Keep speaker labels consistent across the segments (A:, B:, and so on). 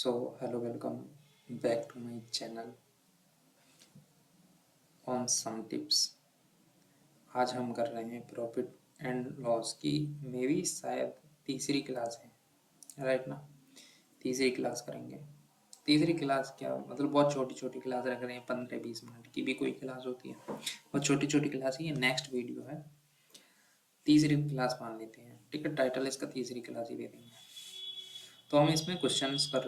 A: Hello, welcome back to my channel on some tips. आज हम कर रहे हैं प्रॉफिट एंड लॉस की, मे भी शायद तीसरी क्लास है, राइट ना? तीसरी क्लास करेंगे। तीसरी क्लास क्या मतलब, बहुत छोटी छोटी क्लास रख रहे हैं, 15-20 मिनट की भी कोई क्लास होती है, बहुत छोटी छोटी क्लास ही। ये नेक्स्ट वीडियो है, तीसरी क्लास मान लेते हैं, ठीक है? टाइटल इसका तीसरी क्लास ही दे देंगे। तो हम इसमें क्वेश्चंस कर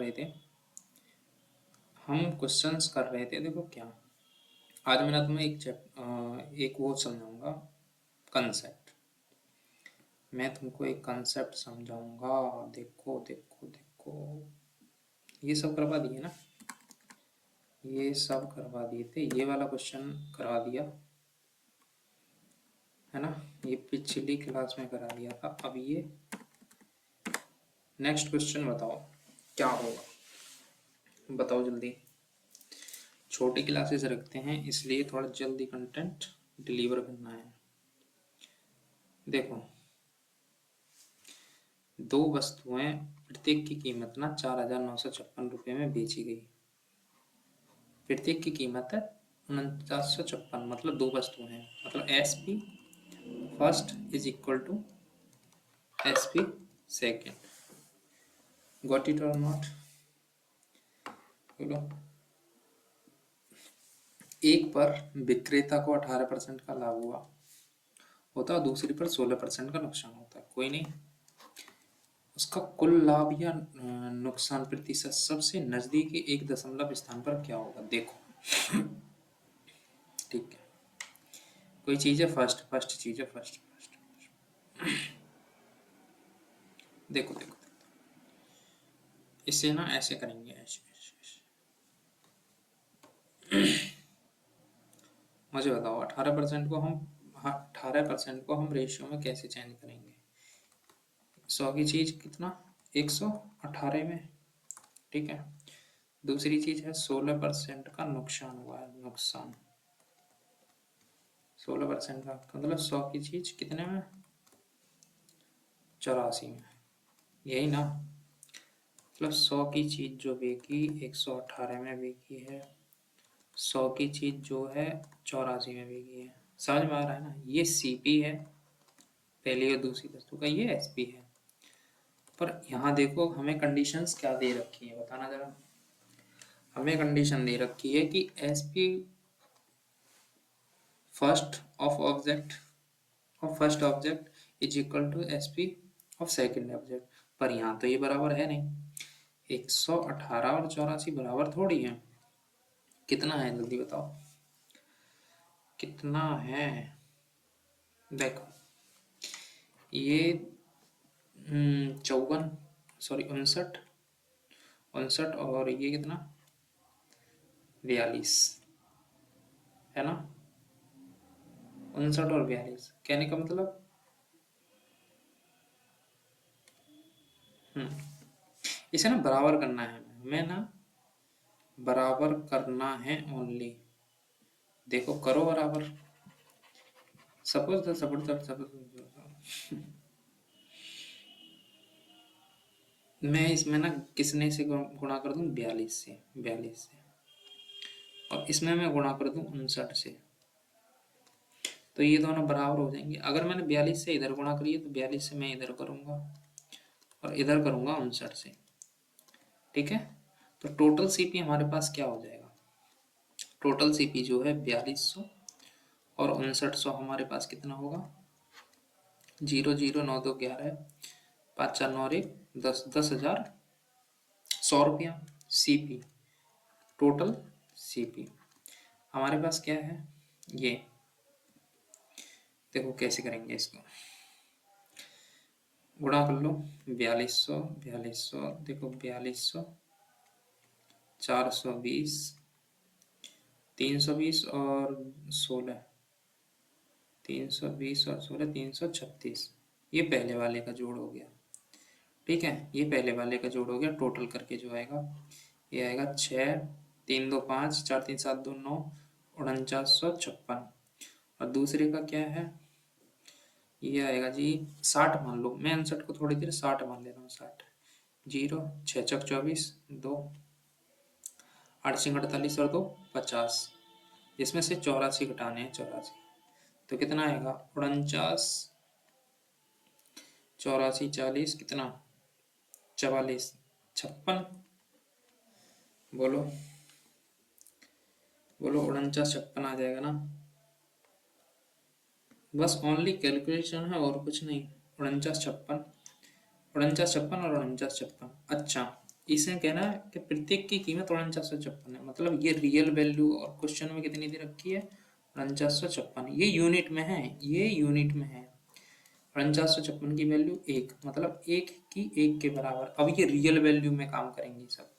A: रहे थे, देखो क्या, आज मैं तुम्हें एक वो समझाऊंगा, कंसेप्ट। मैं तुमको एक कंसेप्ट समझाऊंगा। देखो देखो देखो, ये सब करवा दिए ना, ये सब करवा दिए थे, ये वाला क्वेश्चन करवा दिया है ना, ये पिछली क्लास में करा दिया था। अब ये नेक्स्ट क्वेश्चन बताओ क्या होगा, बताओ जल्दी। छोटी क्लासेस रखते हैं इसलिए थोड़ा जल्दी कंटेंट डिलीवर करना है। देखो, दो वस्तुएं प्रत्येक की कीमत ना 4,956 रुपये में बेची गई। प्रत्येक की कीमत है 4956, मतलब दो वस्तुएं हैं, मतलब S P first is equal to S P second. Got it और नॉट? बोलो। एक पर विक्रेता को 18% का लाभ होता है, दूसरी पर 16% का नुकसान होता है। कोई नहीं, उसका कुल लाभ या नुकसान प्रतिशत सबसे नजदीकी 1 दशमलव स्थान पर क्या होगा? देखो, ठीक है, कोई चीज है फर्स्ट चीज है फर्स्ट। देखो देखो, इसे ना ऐसे करेंगे, ऐसे ऐसे ऐसे। मुझे बताओ 18% को हम रेशियो में कैसे चेंज करेंगे? 100 की चीज कितना, 118 में, ठीक है। दूसरी चीज है 16% का नुकसान हुआ है, नुकसान 16% का मतलब 100 की चीज कितने में, 84 में, यही ना? मतलब 100 की चीज जो बेची 118 में बेची है, 100 की चीज जो है 84 में बेची है। समझ में आ रहा है ना? ये सीपी है पहली और दूसरी वस्तु का, ये एसपी है। पर यहाँ देखो हमें कंडीशंस क्या दे रखी है, बताना जरा। हमें कंडीशन दे रखी है कि SP first of object is equal to SP of second object. पर यहाँ तो ये बराबर है नहीं, 118 और 84 बराबर थोड़ी है। कितना है जल्दी बताओ, कितना है? देखो, ये 54, सॉरी 59, और ये कितना, 42 है ना। 59 और 42 कहने का मतलब, इसे ना बराबर करना है, हमें ना बराबर करना है ओनली। देखो करो बराबर, सपोज मैं इसमें ना किसने से गुणा कर दूं, 42 से, और इसमें मैं गुणा कर दूं 59 से, तो ये दोनों बराबर हो जाएंगे। अगर मैंने 42 से इधर गुणा करी है तो 42 से मैं इधर करूंगा और इधर करूंगा 59 से, ठीक है। तो टोटल सीपी हमारे पास क्या हो जाएगा, टोटल सीपी जो है 4200 और 5900 हमारे पास कितना होगा, 0, 0, 9, 2, 11, 5, 4, 9, 1, 10, 10,000, 100 रुपया सीपी, टोटल सीपी हमारे पास क्या है। ये देखो कैसे करेंगे, इसको गुणा कर लो, 4200 देखो 4200, 420, 320 और 16, 320 और 16, 336। ये पहले वाले का जोड़ हो गया, ठीक है। ये पहले वाले का जोड़ हो गया, टोटल करके जो आएगा ये आएगा 6, 3, 2, 5, 4, 3, 7, 2, 9, 4956। और दूसरे का क्या है, ये आएगा जी 60 मान लो, मैं 59 को थोड़ी देर 60 मान ले रहा हूँ, 60, 0, 6 × 4 = 24, 2, 8 × 48 और 2 50, इसमें से 84 घटाने हैं, 84 तो कितना आएगा 49, 84, 40 कितना 44, 56, बोलो बोलो 49, 56 आ जाएगा ना। बस ओनली कैलकुलेशन है और कुछ नहीं। 49, 56, 49, 56 और 49, 56। अच्छा, इसे कहना है कि प्रत्येक की कीमत 4956 है, मतलब ये रियल वैल्यू और क्वेश्चन में कितनी दे रखी है 4956, ये यूनिट में है, ये यूनिट में है। 4956 की वैल्यू 1, मतलब 1 की 1 के बराबर। अब ये रियल वैल्यू में काम करेंगी सब।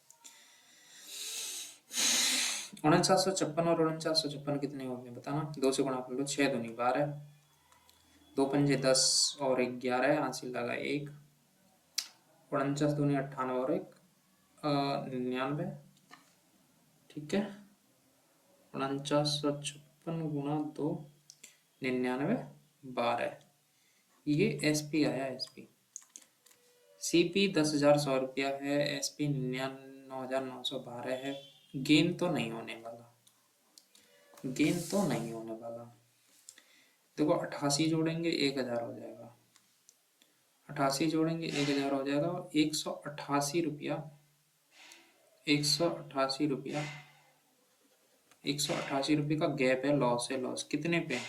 A: 4956 और 4956 कितने हो गए बताना, 2 से गुणा कर लो, 6 दूनी 12, 2 पंजे 10 और 1 11, यहाँ से लगा 1, 49 दूनी 98 और 1 99, ठीक है। 4956 गुणा 2, 99, 12, ये एसपी आया। एसपी सीपी 10,100 है, एसपी 99,912 है। गेन तो नहीं होने वाला, गेन तो नहीं होने वाला। देखो 88 जोड़ेंगे 1000 हो जाएगा, 88 जोड़ेंगे 1000 हो जाएगा, और 188 रुपया, 188 रुपया, 188 रुपये का गैप है, लॉस है। लॉस कितने पे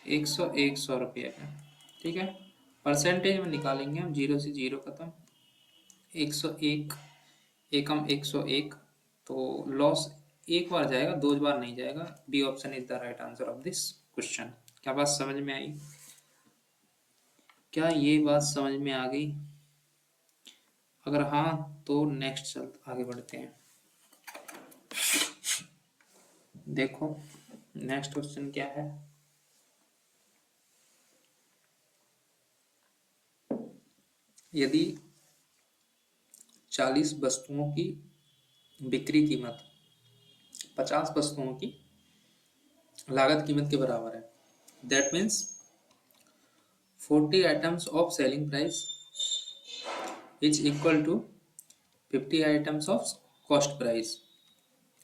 A: 100 रुपये पे, ठीक है। परसेंटेज में निकालेंगे हम, 0 से 0 खत्म, 101, एकम 101, तो लॉस एक बार जाएगा, 2 बार नहीं जाएगा। B option is the right answer of this question. क्या बात समझ में आई? क्या ये बात समझ में आ गई? अगर हाँ तो नेक्स्ट चल आगे बढ़ते हैं। देखो नेक्स्ट क्वेश्चन क्या है। यदि 40 वस्तुओं की बिक्री कीमत 50 वस्तुओं की लागत कीमत के बराबर है, that means 40 items of selling price is equal to 50 items of cost price,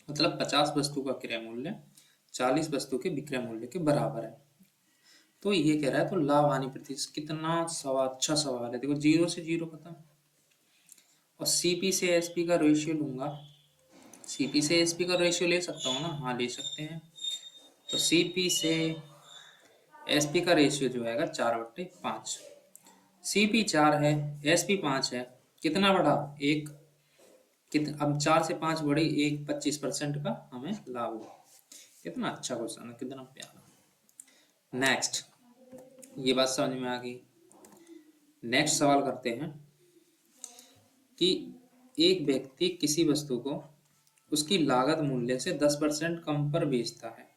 A: मतलब 50 वस्तु का क्रय मूल्य 40 वस्तु के विक्रय मूल्य के बराबर है। तो ये कह रहा है तो लाभ हानि प्रतिशत कितना अच्छा सवाल है। देखो 0 से 0 खत्म, और सीपी से एसपी का रेशियो लूंगा, सीपी से एसपी का रेशियो ले सकता हूँ ना, हाँ ले सकते हैं। तो सीपी से एसपी का रेशियो जो आएगा 4/5, सीपी 4 है, एसपी 5 है, कितना बढ़ा 1, अब 4 से 5 बढ़े 1, 25% का हमें लाभ हुआ। कितना अच्छा क्वेश्चन है, कितना प्यारा। नेक्स्ट, ये बात समझ में आ गई। नेक्स्ट सवाल करते हैं कि एक व्यक्ति किसी वस्तु को उसकी लागत मूल्य से 10% कम पर बेचता है।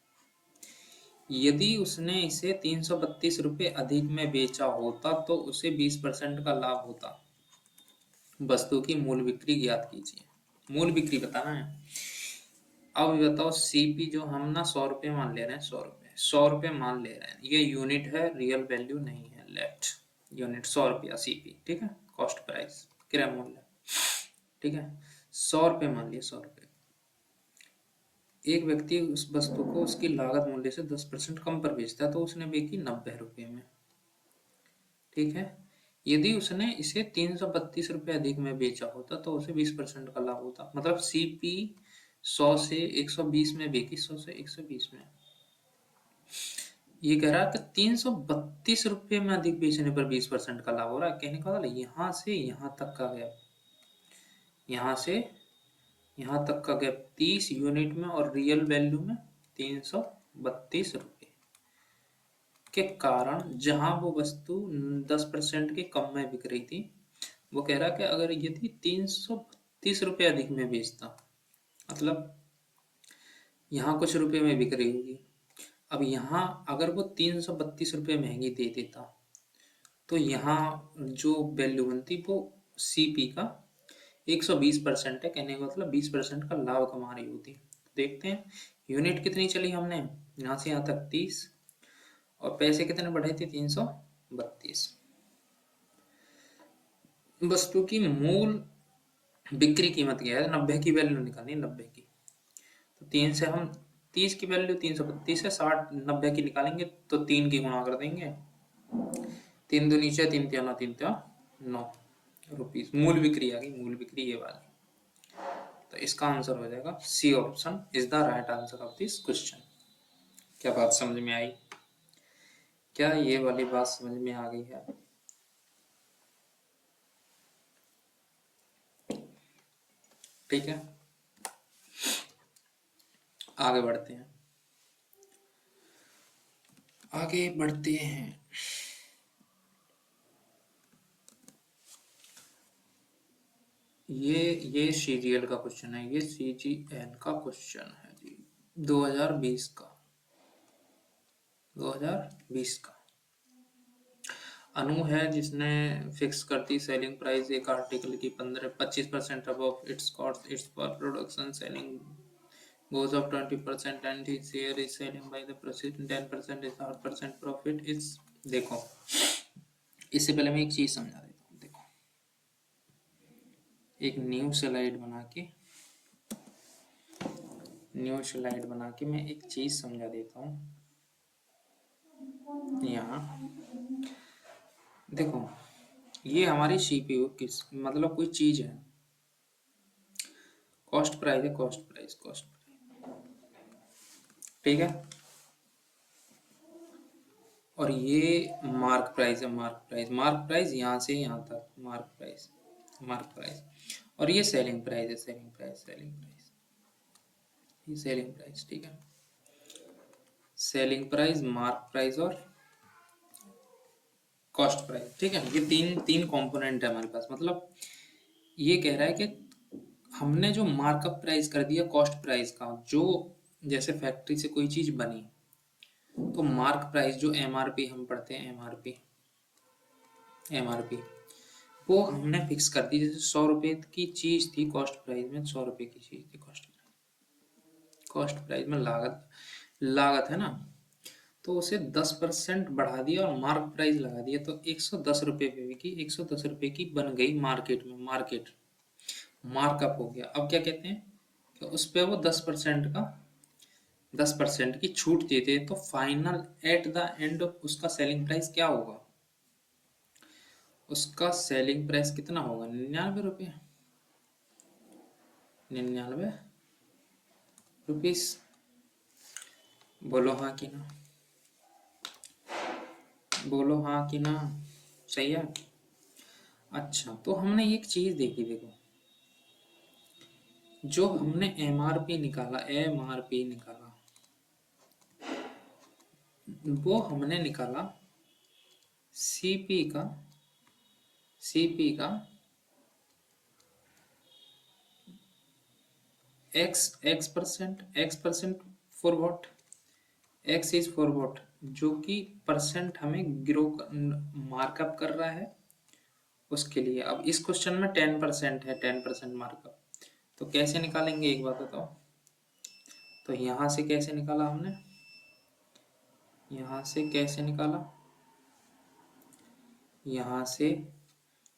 A: यदि उसने इसे 332 रुपये अधिक में बेचा होता तो उसे 20% का लाभ होता। वस्तु की मूल बिक्री ज्ञात कीजिए। मूल बिक्री बताना है। अब बताओ सीपी जो हम ना 100 रुपये मान ले रहे हैं, 100 रुपये मान ले रहे हैं, ये यूनिट है, रियल वैल्यू नहीं है। लेफ्ट यूनिट 100 रुपया सीपी, ठीक है, कॉस्ट प्राइस क्रय मूल्य, ठीक है। 100 रुपये मान लिए, 100 रुपये। एक व्यक्ति उस वस्तु को उसकी लागत मूल्य से 10% कम पर बेचता है तो उसने बेची 90 रुपये में, ठीक है। यदि उसने इसे 332 रुपये अधिक में बेचा होता तो उसे 20% का लाभ होता। मतलब सीपी 100 से 120 में बेची, 100 से 120 में। ये कह रहा है कि 332 रुपये में अधिक बेचने पर 20% का लाभ हो रहा है। कहने का मतलब यहाँ से यहाँ तक का गैप, यहाँ से यहाँ तक का गैप 30 यूनिट में और रियल वैल्यू में 332 रुपये के कारण, जहां वो वस्तु 10% के कम में बिक रही थी, वो कह रहा कि अगर यदि 332 रुपये अधिक में बेचता, मतलब यहाँ कुछ रुपए में बिक रही होगी, अब यहाँ अगर वो 332 रुपये महंगी दे देता तो यहाँ जो वैल्यू बनती वो सीपी का 120% है। कहने का मतलब 20% का लाभ कमा रही होती। देखते हैं यूनिट कितनी चली हमने, यहाँ से यहाँ तक 30, और पैसे कितने बढ़े थे 332। वस्तु की मूल बिक्री कीमत क्या है, 90 की वैल्यू निकालनी है, 90 की। तो 3 से हम 30 की वैल्यू 332 है, 60 90 की निकालेंगे तो 3 की गुणा कर देंगे, 3 दूनी 6, 3 तिया 9, 3 तिया 9 रुपीज मूल बिक्री आ गई, मूल बिक्री ये वाली। तो इसका आंसर हो जाएगा C option is the right answer of this question. क्या बात समझ में आई? क्या ये वाली बात समझ में आ गई है? ठीक है, आगे बढ़ते हैं, आगे बढ़ते हैं। ये सीजीएल का क्वेश्चन है, ये सीजीएल का क्वेश्चन है जी, 2020 का, 2020 का। अनु है जिसने फिक्स कर दी सेलिंग प्राइस एक आर्टिकल की 25% above it's cost, it's for production selling goes up 20% and his share is selling by the proceed 10% is 8% profit is। देखो, इससे पहले मैं एक चीज समझा देता हूँ। देखो, एक न्यू स्लाइड बना के मैं एक चीज समझा देता हूँ। यहाँ देखो, ये हमारी सीपीयू किस मतलब कोई चीज है, कॉस्ट प्राइस है, कॉस्ट प्राइस, ठीक है। और ये मार्क प्राइस है, मार्क प्राइस यहाँ से यहाँ तक मार्क प्राइस। और ये सेलिंग प्राइस है, सेलिंग प्राइस, ये सेलिंग प्राइस, ठीक है। सेलिंग प्राइस, मार्क प्राइस और कॉस्ट प्राइस, ठीक है। ये तीन कंपोनेंट है हमारे पास। मतलब ये कह रहा है कि हमने जो मार्कअप प्राइस कर दिया कॉस्ट प्राइस का, जो जैसे फैक्ट्री से कोई चीज बनी तो मार्क प्राइस जो एमआरपी हम पढ़ते हैं, एमआरपी वो हमने फिक्स कर दी। जैसे 100 रुपए की चीज थी कॉस्ट प्राइस में, 100 रुपए की चीज थी कॉस्ट प्राइस में, लागत है ना, तो उसे 10% बढ़ा दिया और मार्क प्राइस लगा दिया, तो 110 रुपए पे बिकी, 110 रुपए की बन गई मार्केट में, मार्कअप हो गया। अब क्या कहते हैं कि उस पे वो 10% की छूट देते, तो फाइनल एट द एंड उसका सेलिंग प्राइस क्या होगा? उसका सेलिंग प्राइस कितना होगा? 99 रुपये, 99 रुपीस। बोलो हाँ कि ना, बोलो हाँ कि ना, सही है। अच्छा, तो हमने एक चीज देखी, देखो, जो हमने एमआरपी निकाला, वो हमने निकाला सीपी का x percent for what, x is for what, जो कि परसेंट हमें ग्रो मार्कअप कर रहा है उसके लिए। अब इस क्वेश्चन में 10% है, 10% मार्कअप, तो कैसे निकालेंगे एक बात बताओ। तो यहाँ से कैसे निकाला हमने, यहाँ से कैसे निकाला, यहाँ से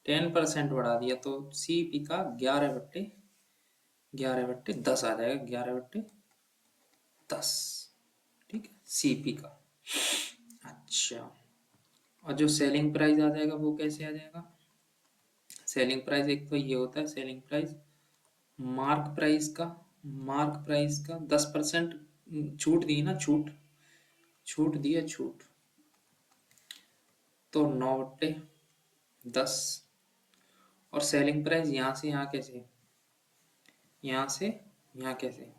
A: 10% बढ़ा दिया तो सीपी का 11/10 आ जाएगा, 11/10, ठीक है, सीपी का। अच्छा, और जो सेलिंग प्राइस आ जाएगा वो कैसे आ जाएगा? सेलिंग प्राइस एक तो ये होता है सेलिंग प्राइस, मार्क प्राइस का 10% छूट दी ना, छूट दी है, तो 9/10। और सेलिंग प्राइस यहाँ से यहाँ कैसे, यहाँ से यहाँ कैसे,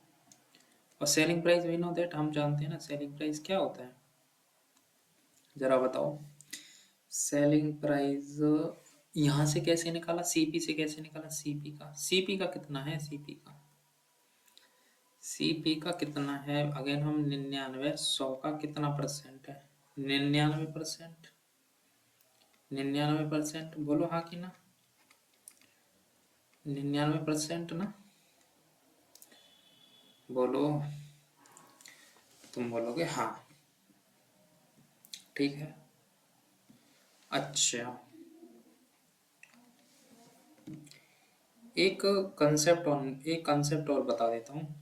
A: और selling price we know that, हम जानते हैं ना सेलिंग प्राइस क्या होता है, जरा बताओ। सेलिंग प्राइस यहाँ से कैसे निकाला, सीपी से कैसे निकाला, सीपी का कितना है, सीपी का कितना है, अगेन हम 99, 100 का कितना परसेंट है, 99%, 99%, बोलो हाँ कि ना, 99% ना, बोलो, तुम बोलोगे हाँ, ठीक है। अच्छा, एक कंसेप्ट और बता देता हूँ।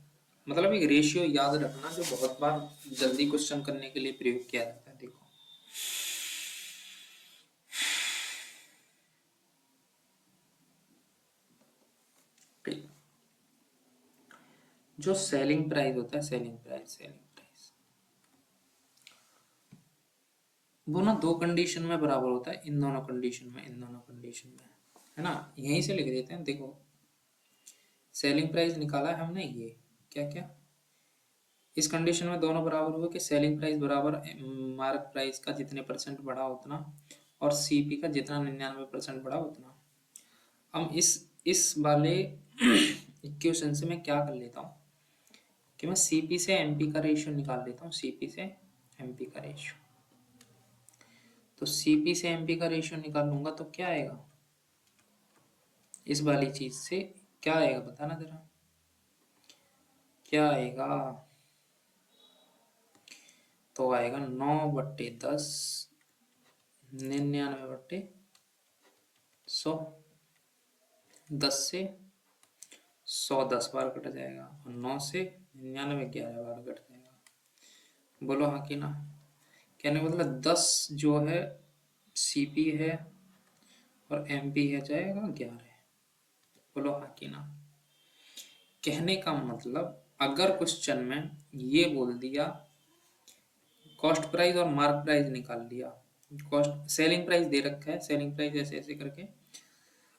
A: मतलब एक रेशियो याद रखना जो बहुत बार जल्दी क्वेश्चन करने के लिए प्रयोग किया जाता है। देखो, ठीक, जो सेलिंग प्राइस होता है, सेलिंग प्राइस वो ना दो कंडीशन में बराबर होता है, इन दोनों कंडीशन में, है ना। यहीं से लिख देते हैं। देखो, सेलिंग प्राइस निकाला है हमने, ये क्या क्या इस कंडीशन में दोनों बराबर हुए कि सेलिंग प्राइस बराबर मार्क प्राइस का जितने परसेंट बढ़ा उतना, और सीपी का जितना 99% बढ़ा उतना। हम इस वाले इक्वेशन से मैं क्या कर लेता हूँ कि मैं सीपी से एमपी का रेशियो निकाल लेता हूँ, सीपी से एमपी का रेशियो। तो सीपी से एमपी का रेशियो निकाल लूंगा तो क्या आएगा, इस वाली चीज से क्या आएगा बताना जरा, क्या आएगा। तो आएगा 9/10, 99/100, 10 से 100 10 बार कट जाएगा, और 9 से 99 11 बार कट जाएगा। बोलो हाँ कि ना। कहने का मतलब 10 जो है सीपी है और एमपी है जाएगा 11। बोलो हाँ कि ना। कहने का मतलब अगर क्वेश्चन में ये बोल दिया कॉस्ट प्राइस और मार्क प्राइस निकाल लिया, कॉस्ट सेलिंग प्राइस दे रखा है, सेलिंग प्राइस ऐसे ऐसे करके,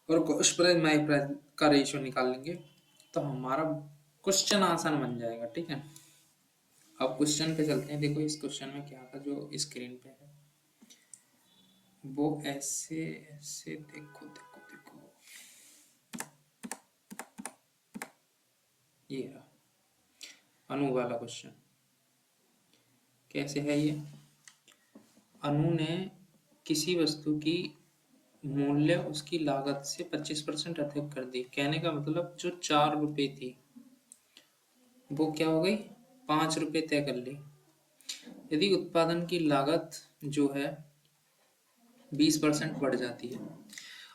A: और कॉस्ट प्राइस मार्क प्राइस का रेशियो निकाल लेंगे तो हमारा क्वेश्चन आसान बन जाएगा। ठीक है, अब क्वेश्चन पे चलते हैं। देखो इस क्वेश्चन में क्या था जो स्क्रीन पे है, वो ऐसे ऐसे देखो देखो देखो, ये रहा अनु वाला क्वेश्चन। कैसे है ये, अनु ने किसी वस्तु की मूल्य उसकी लागत से 25% अधिक कर दी। कहने का मतलब जो 4 रुपए थी वो क्या हो गई, 5 रुपए तय कर ली। यदि उत्पादन की लागत जो है 20% बढ़ जाती है,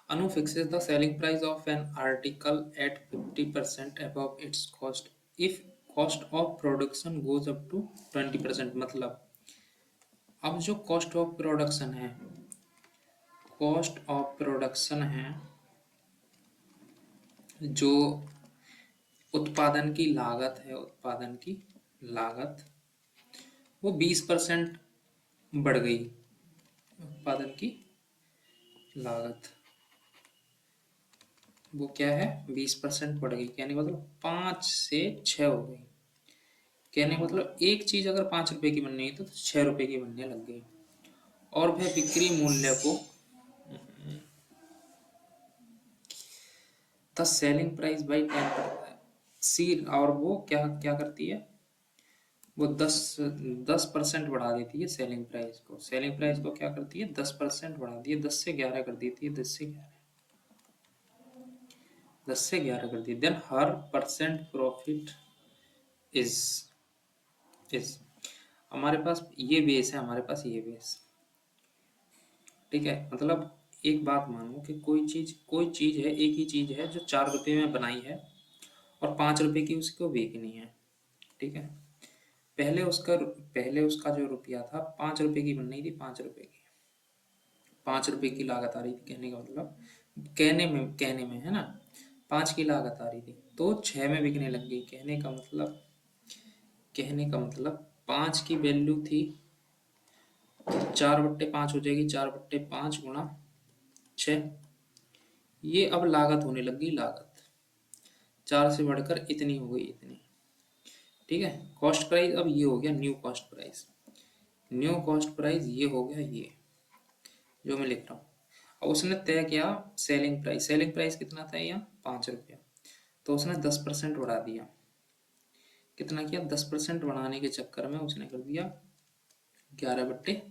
A: अनु fixes the selling price of an article at 50% above its cost if cost of production goes up to 20%। मतलब अब जो कॉस्ट ऑफ प्रोडक्शन है, जो उत्पादन की लागत है, उत्पादन की लागत वो 20% बढ़ गई। उत्पादन की लागत वो क्या है, 20% बढ़ गई। कहने का मतलब 5 से 6 हो गई। कहने का मतलब एक चीज अगर 5 रुपए की बननी है तो 6 रुपए की बनने लग गई, और वह बिक्री मूल्य को द सेलिंग प्राइस बाई 10 करता है। सी, और वो क्या क्या करती है, वो 10% बढ़ा देती है सेलिंग प्राइस को। सेलिंग प्राइस को क्या करती है, 10% बढ़ा दी है, 10 से 11 कर देती है, 10 से 11 कर दी। देन हर परसेंट प्रॉफिट इज हमारे पास ये बेस है, हमारे पास ये बेस। ठीक है, मतलब एक बात मानो कि कोई चीज है, एक ही चीज है जो 4 रुपए में बनाई है और 5 रुपए की उसको बेचनी है। ठीक है, पहले उसका जो रुपया था 5 रुपए की बननी थी, 5 रुपए की, 5 रुपए की लागत आ रही थी। कहने का मतलब कहने में है ना, 5 की लागत आ रही थी तो 6 में बिकने लग गई। कहने का मतलब 5 की वैल्यू थी तो 4/5 हो जाएगी, 4/5 गुणा 6। ये अब लागत होने लग गई, लागत 4 से बढ़कर इतनी हो गई, इतनी। ठीक है, कॉस्ट प्राइस अब ये हो गया new cost price, new cost price ये हो गया, ये जो मैं लिख रहा हूँ। अब उसने तय किया सेलिंग प्राइस कितना था यहाँ, 5 रुपया, तो उसने 10% बढ़ा दिया। कितना किया, 10% बढ़ाने के चक्कर में उसने कर दिया 11/10।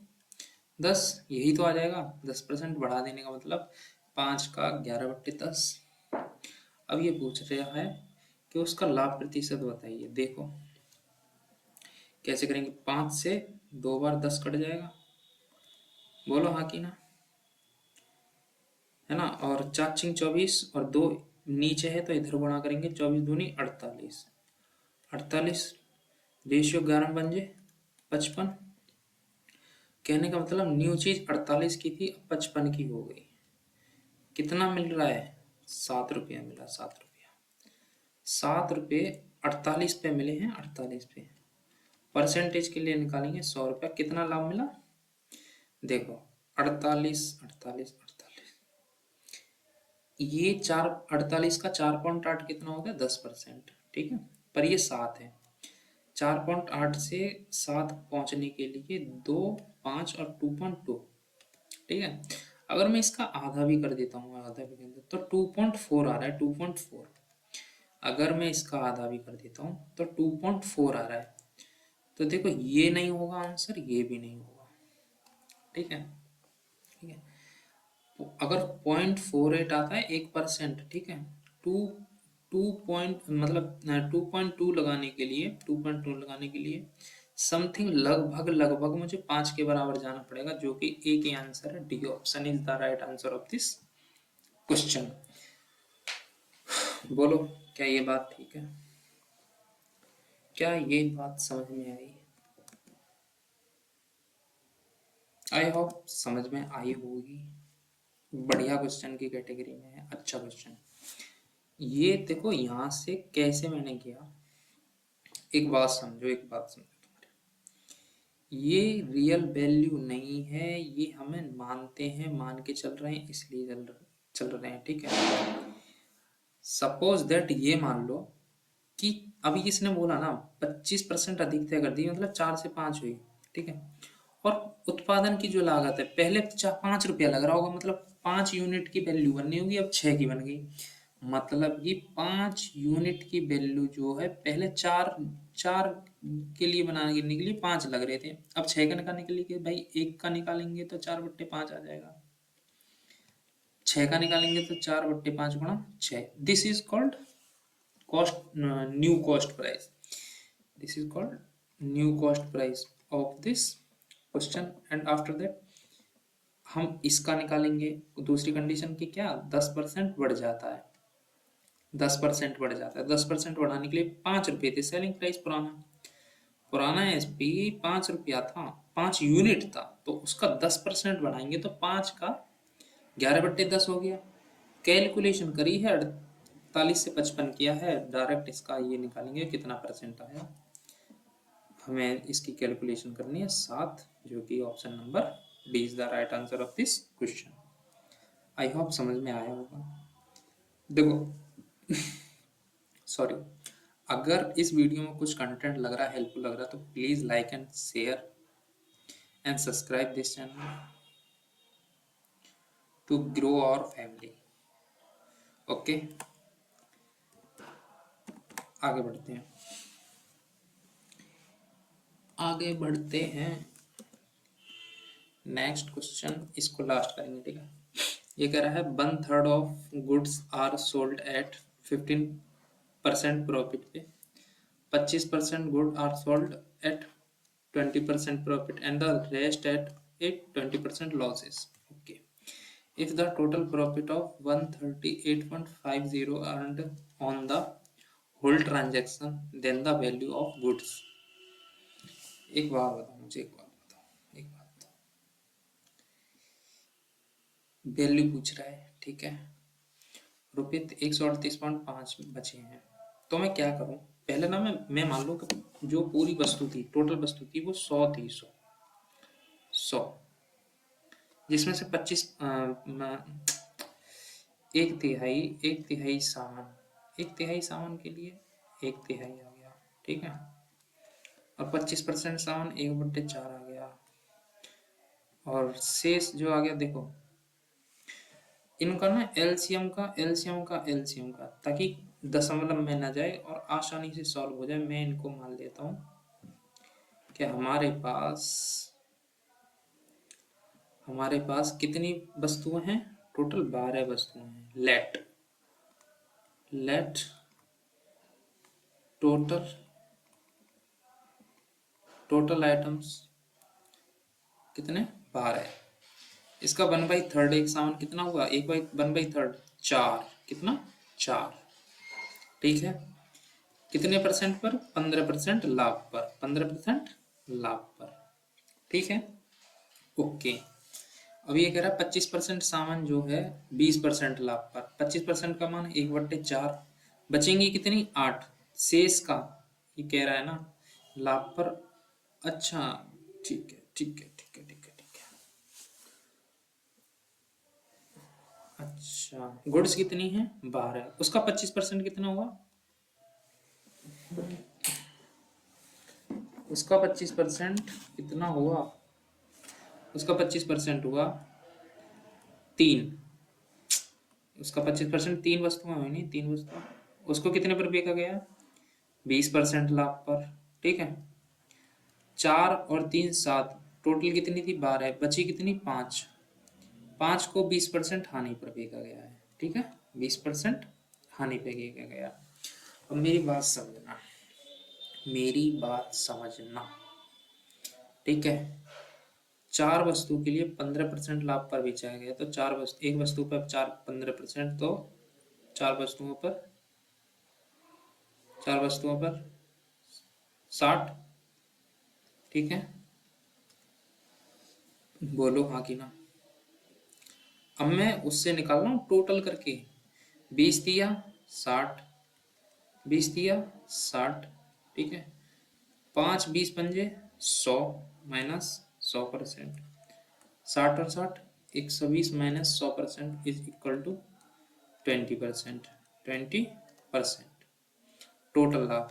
A: यही तो आ जाएगा, 10% बढ़ा देने का मतलब 5 का 11/10। अब ये पूछ रहा है कि उसका लाभ प्रतिशत बताइए। देखो कैसे करेंगे, 5 से 2 बार 10 कट जाएगा, बोलो हाँ कि ना, है ना। और 4 × 24 और 2 नीचे है तो इधर गुणा करेंगे, 24 दूनी 48, 48 रेशियो 11 बन जाए 55। कहने का मतलब न्यू चीज 48 की थी, अब 55 की हो गई। कितना मिल रहा है? 7 रुपया मिला, 7 रुपया, 7 रुपये 48 पे मिले हैं, 48 पे। परसेंटेज के लिए निकालेंगे 100 रुपया, कितना लाभ मिला देखो, 48 48 48, ये 48 का 4.8 कितना होता है? 10%, ठीक है। पर ये 7 है, 4.8 से 7 पहुंचने के लिए 2 5 और 2.2, ठीक है। अगर मैं इसका आधा भी कर देता हूँ, आधा भी कर देता तो 2.4 आ रहा है, 2.4। अगर मैं इसका आधा भी कर देता हूँ तो 2.4 आ रहा है। तो देखो ये नहीं होगा आंसर, ये भी नहीं होगा, ठीक है, ठीक है। अगर 0.48 आता है 1%, ठीक है, टू टू पॉइंट मतलब 2.2 लगाने के लिए, 2.2 लगाने के लिए समथिंग लगभग लगभग मुझे 5 के बराबर जाना पड़ेगा, जो कि एक ही आंसर है। D option is the right answer of this question. बोलो, क्या ये बात ठीक है? क्या ये बात समझ में आई? आई होप समझ में आई होगी। बढ़िया क्वेश्चन की कैटेगरी में है, अच्छा क्वेश्चन। ये देखो यहाँ से कैसे मैंने किया, एक बात समझो, एक बात समझो, ये रियल वैल्यू नहीं है, ये हमें मानते हैं, मान के चल रहे हैं, इसलिए चल रहे हैं, ठीक है। सपोज दैट ये मान लो कि अभी इसने बोला ना 25% अधिकता कर दी, मतलब 4 से 5 हुई, ठीक है। और उत्पादन की जो लागत है, पहले 5 रुपया लग रहा होगा, मतलब 5 यूनिट की वैल्यू बननी होगी, अब 6 की बन गई। मतलब ये 5 यूनिट की वैल्यू जो है, पहले 4 4 के लिए बनाने के लिए 5 लग रहे थे, अब 6 का निकालने के लिए भाई 1 का निकालेंगे तो 4/5 आ जाएगा, 6 का निकालेंगे तो 4/5 गुणा 6। This is called cost, new cost price. This is called new cost price of this question, and after that हम इसका निकालेंगे। दूसरी कंडीशन की क्या, 10% बढ़ जाता है, 10% बढ़ जाता है। 10% बढ़ाने के लिए 5 रुपये थे सेलिंग प्राइस, पुराना पुराना एसपी 5 रुपया था, 5 यूनिट था, तो उसका 10% बढ़ाएंगे तो 5 का 11/10 हो गया। कैलकुलेशन करी है, 48 से 55 किया है, डायरेक्ट इसका ये निकालेंगे कितना परसेंट आया। हमें इसकी कैलकुलेशन करनी है 7, जो कि option number D is the right answer of this question. I hope समझ में आया होगा। देखो सॉरी, अगर इस वीडियो में कुछ कंटेंट लग रहा है, हेल्पफुल लग रहा है, तो please like and share and subscribe this channel to grow our family. Okay, आगे बढ़ते हैं, आगे बढ़ते हैं। नेक्स्ट क्वेश्चन, इसको लास्ट करेंगे, ठीक है। ये कह रहा है 1/3 of goods are sold at 15% profit पे, 25% good are sold at 20% profit and the rest at 20% losses. Okay, if the total profit of 138.50 earned on the whole transaction, then the value of goods। एक बात बताओ मुझे, एक बात बताओ, एक बात, वैल्यू पूछ रहा है, ठीक है। रुपये 138.5 बचे हैं, तो मैं क्या करूं? पहले ना मैं मान लो कि जो पूरी वस्तु थी, टोटल वस्तु थी, वो 100 थी, 100, जिसमें से 25 एक तिहाई सामान, एक तिहाई सामान के लिए एक तिहाई आ गया, ठीक है। और 25% सामान 1/4 आ गया, और शेष जो आ गया, देखो इनका ना एलसीएम का, ताकि दशमलव में ना जाए और आसानी से सॉल्व हो जाए, मैं इनको मान लेता हूँ कि हमारे पास कितनी वस्तुएं हैं, टोटल 12 वस्तुएं हैं। लेट टोटल आइटम्स कितने, 12। इसका 1/3 एक सामान कितना हुआ, 1/1/3 4, कितना 4। ठीक है, कितने परसेंट पर? 15% लाभ पर, 15% लाभ पर। ठीक है, ओके। अब ये कह रहा है 25% सामान जो है 20% लाभ पर। 25% का मान 1/4, बचेंगी कितनी? 8। शेष का ये कह रहा है ना लाभ पर। अच्छा, ठीक है ठीक है ठीक है ठीक है ठीक है। अच्छा, गुड्स कितनी है? 12। उसका 25% कितना हुआ? उसका 25% कितना हुआ? उसका 25% हुआ 3। उसका 25% 3 वस्तुएं हुई, नहीं 3 वस्तुएं। उसको कितने पर बेचा गया? 20% लाभ पर। ठीक है, 4 और 3 7, टोटल कितनी थी? 12। बची कितनी? 5। 5 को 20% हानि पर बेचा गया है। ठीक है, 20% हानि पे बेचा गया। अब मेरी बात समझना, मेरी बात समझना। ठीक है, 4 वस्तु के लिए 15% लाभ पर बेचा गया, तो 4 वस्तु, एक वस्तु पर 4 15%, तो 4 वस्तुओं पर 60। ठीक है, बोलो हाँ कि ना। अब मैं उससे निकाल रहा हूँ टोटल करके। 20 दिया 60, 20 दिया 60। ठीक है, 5 20 पंजे 100 माइनस 100%। 60 और 60 120 minus 100% is equal to 20%। 20% total लाभ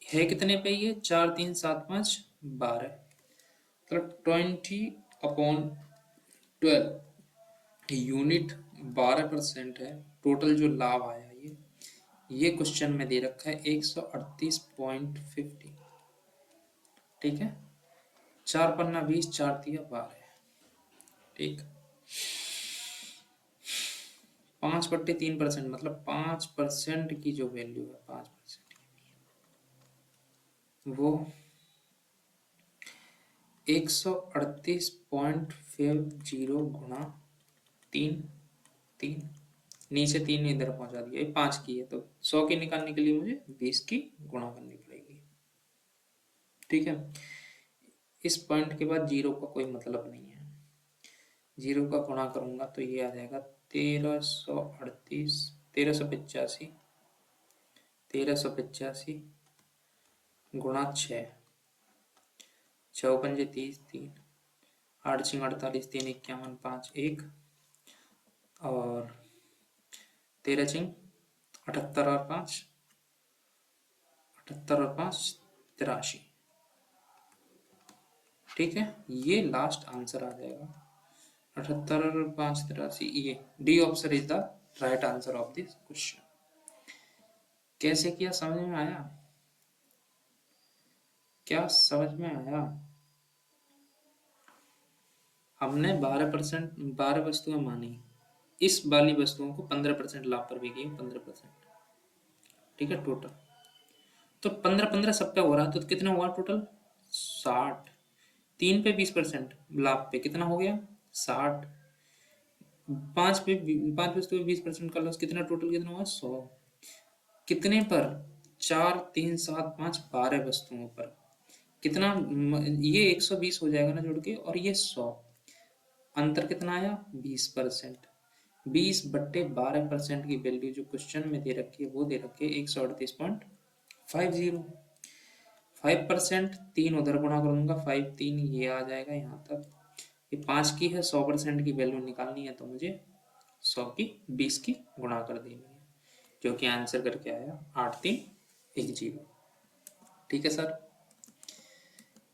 A: है कितने पे? ये 4 3 7 5 12, मतलब 20/12 यूनिट 12% है। टोटल जो लाभ आया ये क्वेश्चन में दे रखा है 138.50। ठीक है, 4 पन्ना 20, 4 दिया 12। ठीक, 5/3%, मतलब 5% की जो वैल्यू है, 5% वो 138.50 गुणा 3। 3 नीचे 3 इधर पहुंचा दिया, ये 5 की है, तो 100 की निकालने के लिए मुझे 20 की गुणा करनी पड़ेगी। ठीक है, इस पॉइंट के बाद जीरो का कोई मतलब नहीं है। जीरो का गुणा करूंगा तो ये आ जाएगा 1338, 1385, 1385 गुणा 6, 6 पंजे 30, 3 8 6 48, 3 51, 5 1, और 13 6 78 और 5 78 और 5 83। ठीक है, ये लास्ट आंसर आ जाएगा 78 और 5 83। ये D option is the right answer of this question. कैसे किया, समझ में आया? क्या समझ में आया? हमने 12 वस्तुएं मानी, इस वाली वस्तुओं को 15% लाभ पर भी किए 15%। ठीक है, टोटल तो 15 सब पे हो रहा है, तो कितना हुआ टोटल? 60। 3 पे 20% लाभ पे कितना हो गया? 60। 5 पे 5 वस्तु पे 20% का लॉस, कितना टोटल कितना हुआ? 100। कितने पर? 4 3 7 5 12 वस्तुओं पर कितना? ये 120 हो जाएगा ना जोड़ के, और ये 100, अंतर कितना आया? 20%। 20/12% की वैल्यू जो क्वेश्चन में दे रखी है वो दे रखी है 138.50। 5%, 3 उधर गुणा करूंगा, 5 3 ये आ जाएगा यहाँ तक। ये 5 की है, 100% की वैल्यू निकालनी है, तो मुझे 100 की 20 की गुणा कर देनी है, जो कि आंसर करके आया 8310। ठीक है सर,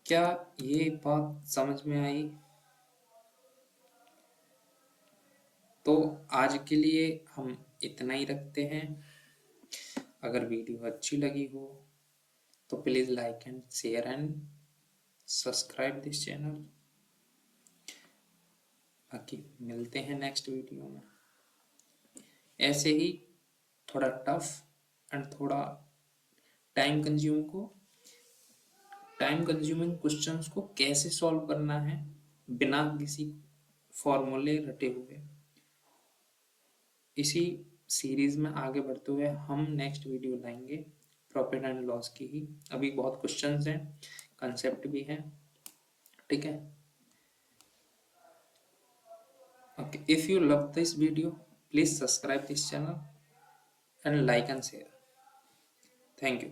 A: क्या ये बात समझ में आई? तो आज के लिए हम इतना ही रखते हैं। अगर वीडियो अच्छी लगी हो तो please like and share and subscribe this channel. बाकी मिलते हैं नेक्स्ट वीडियो में। ऐसे ही थोड़ा टफ एंड थोड़ा टाइम कंज्यूमिंग क्वेश्चंस को कैसे सॉल्व करना है बिना किसी फॉर्मूले रटे हुए, इसी सीरीज में आगे बढ़ते हुए हम नेक्स्ट वीडियो लाएंगे प्रॉफिट एंड लॉस की ही। अभी बहुत क्वेश्चंस हैं, कंसेप्ट भी हैं, ठीक है। Okay, if you love this video, please subscribe this channel and like and share. Thank you.